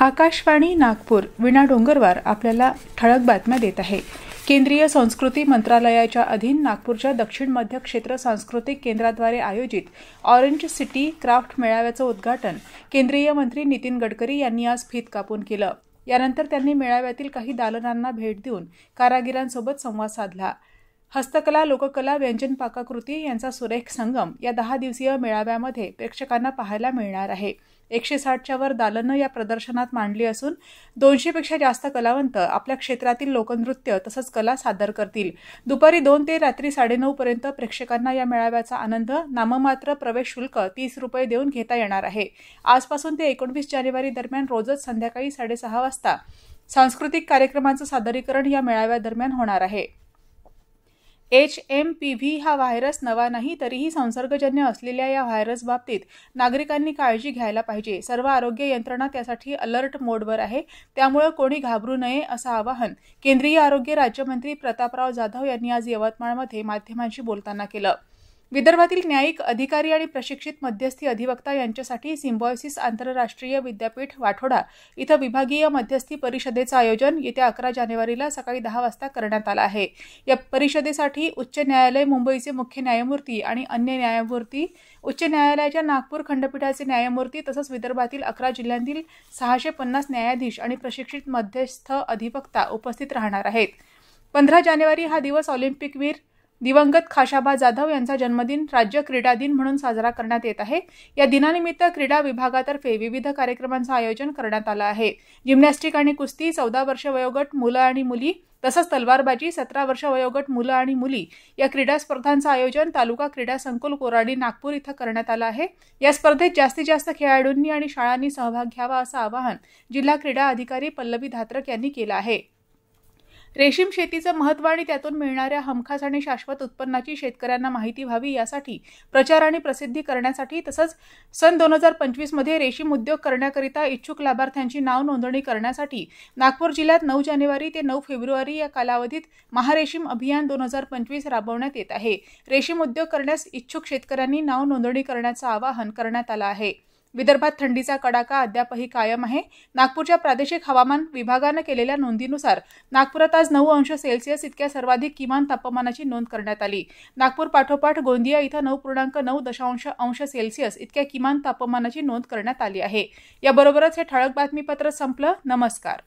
आकाशवाणी नागपूर वीणा डोंगरवार आपल्याला ठळक बातम्या देत आहे। केंद्रीय संस्कृती मंत्रालयाच्या अधीन नागपूरच्या दक्षिण मध्य क्षेत्र सांस्कृतिक केंद्राद्वारे आयोजित ऑरेंज सिटी क्राफ्ट मेळाव्याचं उद्घाटन केंद्रीय मंत्री नितीन गडकरी यांनी आज फीत कापून केलं। यानंतर त्यांनी मेळाव्यातील काही दालनांना भेट देऊन कारागिरांसोबत संवाद साधला। हस्तकला, लोककला, व्यंजन, पाककृती यांचा सुरेख संगम या 10 दिवसीय मेळाव्यामध्ये प्रेक्षकांना पाहायला मिळणार आहे। 160च्या वर दालनं या प्रदर्शनात मांडली असून 200 पेक्षा जास्त कलावंत आपल्या क्षेत्रातील लोकनृत्य तसंच कला सादर करतील। दुपारी 2 ते रात्री 9:30 पर्यंत प्रेक्षकांना या मेळाव्याचा आनंद नाममात्र प्रवेश शुल्क 30 रुपये देऊन घेता येणार आहे। आजपासून ते 19 जानेवारी दरम्यान रोजच संध्याकाळी 6:30 वाजता सांस्कृतिक कार्यक्रमांचं सादरीकरण या मेळाव्यादरम्यान होणार आहे। HMPV हा व्हायरस नवा नाही, तरीही संसर्गजन्य असलेल्या या व्हायरस बाबतीत नागरिकांनी काळजी घ्यायला पाहिजे। सर्व आरोग्य यंत्रणा त्यासाठी अलर्ट मोडवर आहे, त्यामुळे कोणी घाबरू नये असं आवाहन केंद्रीय आरोग्य राज्यमंत्री प्रतापराव जाधव यांनी आज यवतमाळमध्ये माध्यमांशी बोलताना केलं। विदर्भातील न्यायिक अधिकारी आणि प्रशिक्षित मध्यस्थी अधिवक्ता यांच्यासाठी सिम्बायोसिस आंतरराष्ट्रीय विद्यापीठ वाठोडा इथं विभागीय मध्यस्थी परिषदेचं आयोजन येत्या 11 जानेवारीला सकाळी 10 वाजता करण्यात आलं आहे। या परिषदेसाठी उच्च न्यायालय मुंबईचे मुख्य न्यायमूर्ती आणि अन्य न्यायमूर्ती, उच्च न्यायालयाच्या नागपूर खंडपीठाचे न्यायमूर्ती तसंच विदर्भातील 11 जिल्ह्यांतील 650 न्यायाधीश आणि प्रशिक्षित मध्यस्थ अधिवक्ता उपस्थित राहणार आहेत। 15 जानेवारी हा दिवस ऑलिम्पिकवीर दिवंगत खाशाबा जाधव यांचा जन्मदिन राज्य क्रीडा दिन म्हणून साजरा करण्यात येत आहे। या दिनानिमित्त क्रीडा विभागातर्फे विविध कार्यक्रमांचं आयोजन करण्यात आलं आहे। जिम्नॅस्टिक आणि कुस्ती, 14 वर्ष वयोगट मुलं आणि मुली तसंच तलवारबाजी, 17 वर्ष वयोगट मुलं आणि मुली या क्रीडा स्पर्धांचं आयोजन तालुका क्रीडा संकुल कोराडी नागपूर इथं करण्यात आलं आहे। या स्पर्धेत जास्तीत जास्त खेळाडूंनी आणि शाळांनी सहभाग घ्यावा असं आवाहन जिल्हा क्रीडा अधिकारी पल्लवी धात्रक यांनी केलं आहे। रेशीम शेतीचं महत्त्व आणि त्यातून मिळणाऱ्या हमखास आणि शाश्वत उत्पन्नाची शेतकऱ्यांना माहिती व्हावी यासाठी प्रचार आणि प्रसिद्धी करण्यासाठी तसंच सन 2025 मध्ये रेशीम उद्योग करण्याकरिता इच्छुक लाभार्थ्यांची नाव नोंदणी करण्यासाठी नागपूर जिल्ह्यात 9 जानेवारी ते 9 फेब्रुवारी या कालावधीत महारेशीम अभियान 2025 राबवण्यात येत आहे। रेशीम उद्योग करण्यास इच्छुक शेतकऱ्यांनी नाव नोंदणी करण्याचं आवाहन करण्यात आलं आहे। विदर्भात थंडीचा कडाका अद्यापही कायम आहे। नागपूरच्या प्रादेशिक हवामान विभागाने केलेल्या नोंदीनुसार नागपुरात आज 9 अंश सेल्सिअस इतक्या सर्वाधिक किमान तापमानाची नोंद करण्यात आली। नागपूर पाठोपाठ गोंदिया इथं 9.9 अंश सेल्सिअस इतक्या किमान तापमानाची नोंद करण्यात आली आहे। याबरोबरच हे ठळक बातमीपत्र संपलं। नमस्कार।